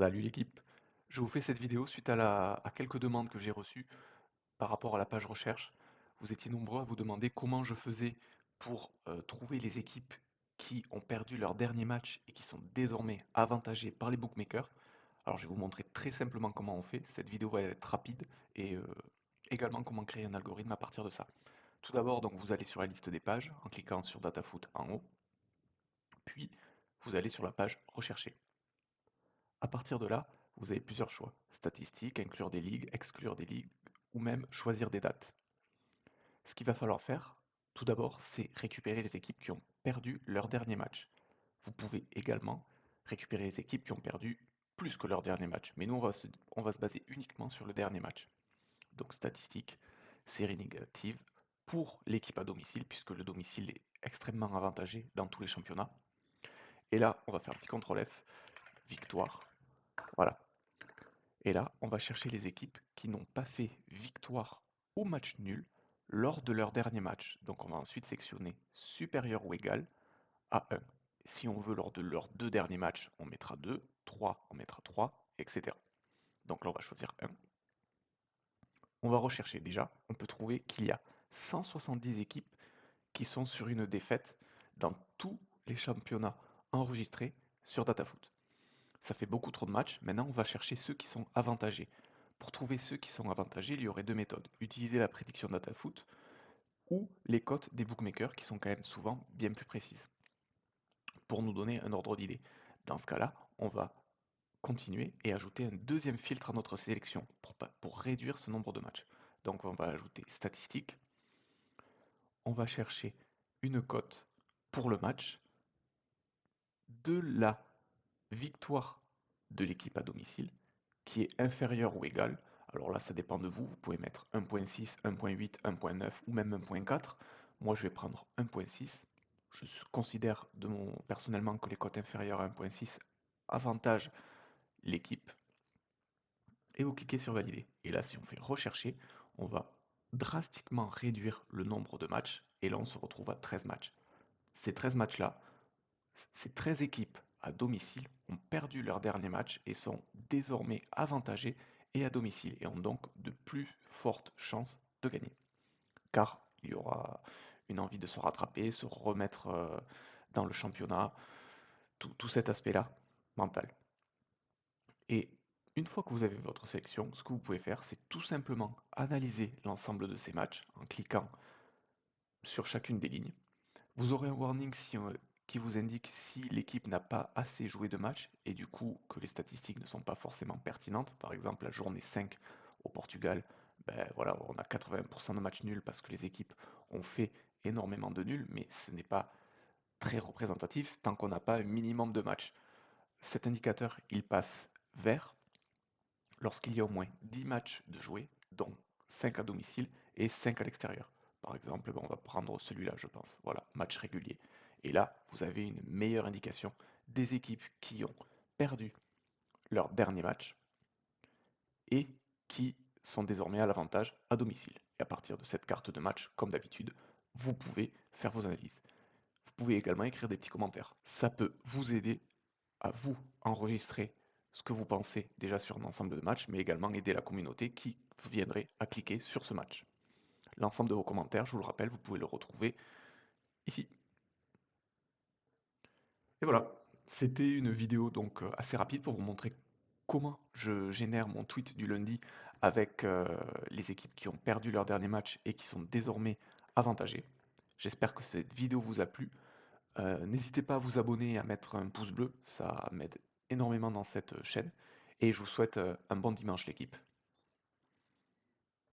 Salut l'équipe. Je vous fais cette vidéo suite à quelques demandes que j'ai reçues par rapport à la page recherche. Vous étiez nombreux à vous demander comment je faisais pour trouver les équipes qui ont perdu leur dernier match et qui sont désormais avantagées par les bookmakers. Alors je vais vous montrer très simplement comment on fait. Cette vidéo va être rapide et également comment créer un algorithme à partir de ça. Tout d'abord, donc vous allez sur la liste des pages en cliquant sur DataFoot en haut, puis vous allez sur la page rechercher. À partir de là, vous avez plusieurs choix. Statistiques, inclure des ligues, exclure des ligues, ou même choisir des dates. Ce qu'il va falloir faire, tout d'abord, c'est récupérer les équipes qui ont perdu leur dernier match. Vous pouvez également récupérer les équipes qui ont perdu plus que leur dernier match. Mais nous, on va se baser uniquement sur le dernier match. Donc statistiques, série négative pour l'équipe à domicile, puisque le domicile est extrêmement avantagé dans tous les championnats. Et là, on va faire un petit CTRL F, victoire. Voilà. Et là, on va chercher les équipes qui n'ont pas fait victoire ou match nul lors de leur dernier match. Donc on va ensuite sectionner supérieur ou égal à 1. Si on veut lors de leurs deux derniers matchs, on mettra 2, 3, on mettra 3, etc. Donc là, on va choisir 1. On va rechercher déjà, on peut trouver qu'il y a 170 équipes qui sont sur une défaite dans tous les championnats enregistrés sur DataFoot. Ça fait beaucoup trop de matchs. Maintenant, on va chercher ceux qui sont avantagés. Pour trouver ceux qui sont avantagés, il y aurait deux méthodes. Utiliser la prédiction DataFoot ou les cotes des bookmakers qui sont quand même souvent bien plus précises pour nous donner un ordre d'idée. Dans ce cas-là, on va continuer et ajouter un deuxième filtre à notre sélection pour réduire ce nombre de matchs. Donc on va ajouter statistiques, on va chercher une cote pour le match de la victoire de l'équipe à domicile qui est inférieure ou égale. Alors là, ça dépend de vous. Vous pouvez mettre 1.6, 1.8, 1.9 ou même 1.4. Moi, je vais prendre 1.6. Je considère personnellement que les cotes inférieures à 1.6 avantagent l'équipe. Et vous cliquez sur valider. Et là, si on fait rechercher, on va drastiquement réduire le nombre de matchs. Et là, on se retrouve à 13 matchs. Ces 13 matchs-là, ces 13 équipes à domicile ont perdu leur dernier match et sont désormais avantagées et à domicile et ont donc de plus fortes chances de gagner. Car il y aura une envie de se rattraper, se remettre dans le championnat, tout cet aspect-là mental. Et une fois que vous avez votre sélection, ce que vous pouvez faire, c'est tout simplement analyser l'ensemble de ces matchs en cliquant sur chacune des lignes. Vous aurez un warning qui vous indique si l'équipe n'a pas assez joué de matchs et du coup que les statistiques ne sont pas forcément pertinentes. Par exemple, la journée 5 au Portugal, ben voilà, on a 80% de matchs nuls parce que les équipes ont fait énormément de nuls, mais ce n'est pas très représentatif tant qu'on n'a pas un minimum de matchs. Cet indicateur, il passe vert lorsqu'il y a au moins 10 matchs de jouer, dont 5 à domicile et 5 à l'extérieur. Par exemple, on va prendre celui-là, je pense. Voilà, match régulier. Et là, vous avez une meilleure indication des équipes qui ont perdu leur dernier match et qui sont désormais à l'avantage à domicile. Et à partir de cette carte de match, comme d'habitude, vous pouvez faire vos analyses. Vous pouvez également écrire des petits commentaires. Ça peut vous aider à vous enregistrer ce que vous pensez déjà sur un ensemble de matchs, mais également aider la communauté qui viendrait à cliquer sur ce match. L'ensemble de vos commentaires, je vous le rappelle, vous pouvez le retrouver ici. Et voilà, c'était une vidéo donc assez rapide pour vous montrer comment je génère mon tweet du lundi avec les équipes qui ont perdu leur dernier match et qui sont désormais avantagées. J'espère que cette vidéo vous a plu. N'hésitez pas à vous abonner et à mettre un pouce bleu, ça m'aide énormément dans cette chaîne. Et je vous souhaite un bon dimanche l'équipe.